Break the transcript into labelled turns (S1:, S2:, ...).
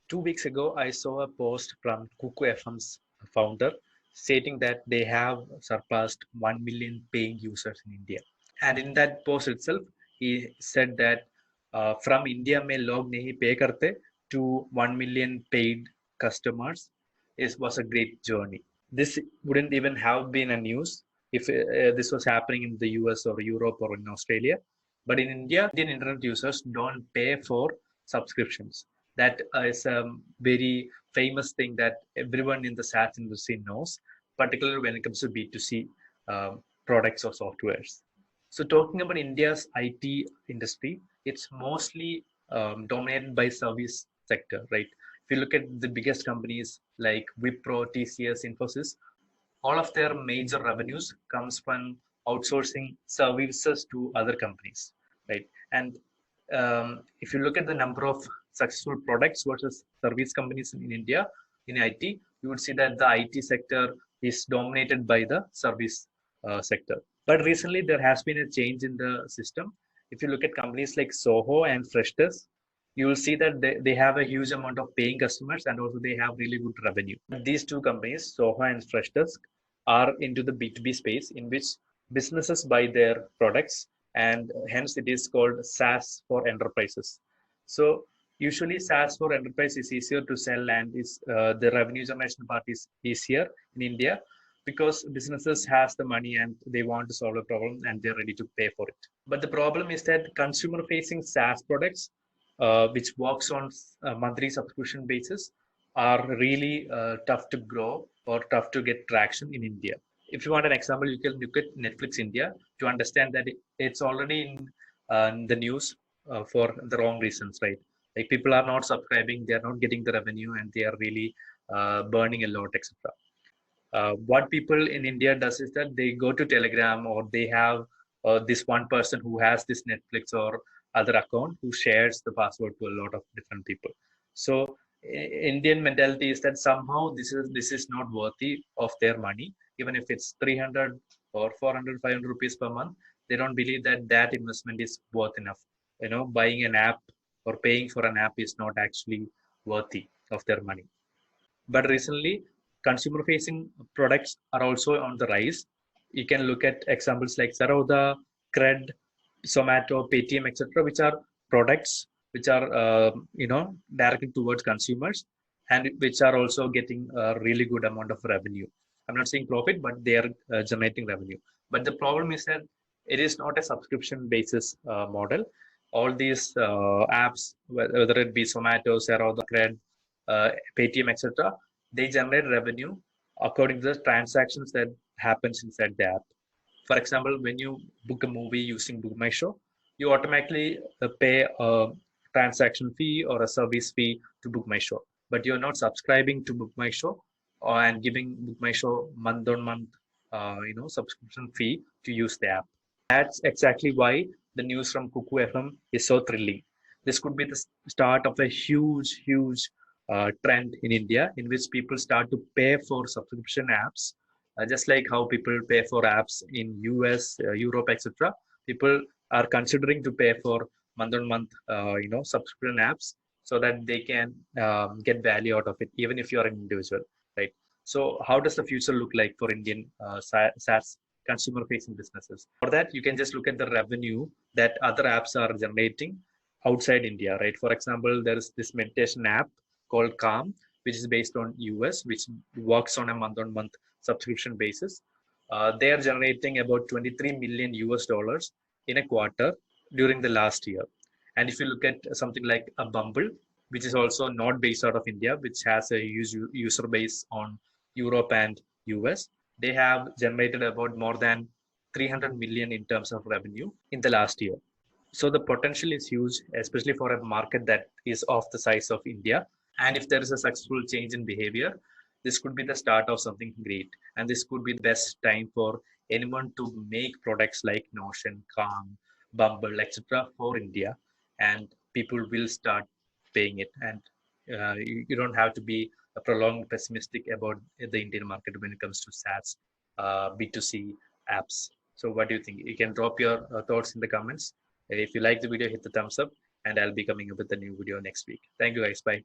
S1: 2 weeks ago, I saw a post from Kuku FM's founder stating that they have surpassed 1 million paying users in India. And in that post itself, he said that from India में लोग नहीं pay करते to 1 million paid customers was a great journey. This wouldn't even have been a news if this was happening in the US or Europe or in Australia. But in India, Indian internet users don't pay for subscriptions. That is a very famous thing that everyone in the SaaS industry knows, particularly when it comes to B2C products or softwares. So talking about India's IT industry, it's mostly dominated by service sector, right? If you look at the biggest companies like Wipro, TCS, Infosys, all of their major revenues comes from outsourcing services to other companies, right? And if you look at the number of successful products versus service companies in India in IT, you would see that the IT sector is dominated by the service sector. But recently, there has been a change in the system. If you look at companies like Soho and Freshdesk, you will see that they have a huge amount of paying customers and also they have really good revenue. These two companies, Soho and Freshdesk, are into the B2B space in which businesses buy their products and hence it is called SaaS for enterprises. So usually SaaS for enterprise is easier to sell and is the revenue generation part is easier in India because businesses has the money and they want to solve a problem and they're ready to pay for it. But the problem is that consumer facing SaaS products, which works on a monthly subscription basis, are really tough to grow or tough to get traction in India. If you want an example, you can look at Netflix India to understand that it's already in the news for the wrong reasons, right? Like people are not subscribing, they are not getting the revenue, and they are really burning a lot, etc. What people in India does is that they go to Telegram or they have this one person who has this Netflix or other account who shares the password to a lot of different people. So Indian mentality is that somehow this is not worthy of their money, even if it's 300 or 400, 500 rupees per month. They don't believe that that investment is worth enough. Buying an app or paying for an app is not actually worthy of their money. But recently, consumer facing products are also on the rise. You can look at examples like Zerodha, Cred, Zomato, Paytm, etc., which are products which are directed towards consumers and which are also getting a really good amount of revenue. I'm not saying profit, but they are generating revenue. But the problem is that it is not a subscription basis model. All these apps, whether it be Zomato, Zerodha, Cred, Paytm, etc., they generate revenue according to the transactions that happens inside the app. For example, when you book a movie using Book My Show, you automatically pay a transaction fee or a service fee to Book My Show, but you're not subscribing to Book My Show and giving Book My Show month on month, subscription fee to use the app. That's exactly why the news from Kuku FM is so thrilling. This could be the start of a huge, huge trend in India in which people start to pay for subscription apps, just like how people pay for apps in US, Europe, etc. People are considering to pay for month-on-month, subscription apps so that they can get value out of it, even if you are an individual, right? So, how does the future look like for Indian SaaS consumer-facing businesses? For that, you can just look at the revenue that other apps are generating outside India, right? For example, there is this meditation app called Calm, which is based on US, which works on a month-on-month subscription basis. They are generating about 23 million US dollars in a quarter during the last year. And if you look at something like a Bumble, which is also not based out of India, which has a huge user base on Europe and US, they have generated about more than 300 million in terms of revenue in the last year. So the potential is huge, especially for a market that is of the size of India. And if there is a successful change in behavior, this could be the start of something great. And this could be the best time for anyone to make products like Notion, Calm, Bumble, etc. for India. And people will start paying it. And you don't have to be a prolonged pessimistic about the Indian market when it comes to SaaS, B2C apps. So what do you think? You can drop your thoughts in the comments. If you like the video, hit the thumbs up and I'll be coming up with a new video next week. Thank you guys. Bye.